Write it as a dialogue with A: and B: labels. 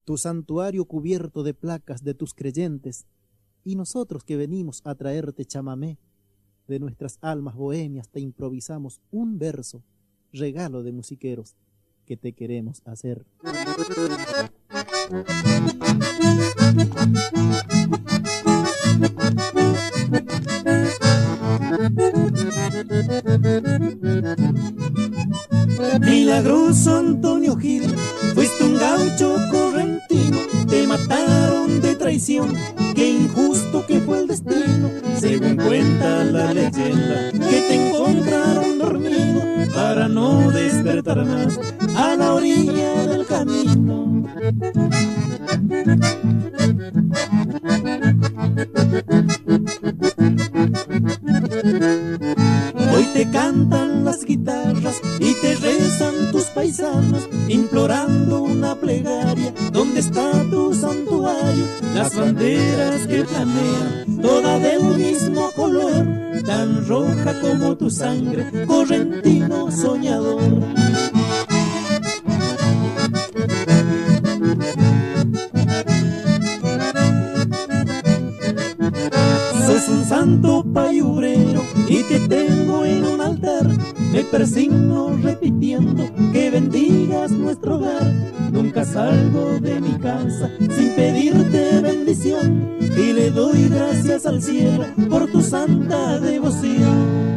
A: tu santuario cubierto de placas de tus creyentes, y nosotros que venimos a traerte chamamé, de nuestras almas bohemias te improvisamos un verso, regalo de musiqueros que te queremos hacer. Milagroso Antonio Gil, fuiste un gaucho correntino, te mataron de traición, qué injusto que fue el destino, según cuenta la leyenda, que te encontraron dormido para no despertar más a la orilla del camino. Hoy te cantan las guitarras y te rezan tus paisanos, implorando una plegaria. ¿Dónde está tu santuario? Las banderas que flamean, toda de un mismo color, tan roja como tu sangre, correntino soñador. Sos un santo payurero y te tengo en un altar, me persigno repitiendo que bendigas nuestro hogar. Nunca salgo de mi casa sin pedirte bendición, y le doy gracias al cielo por tu santa devoción.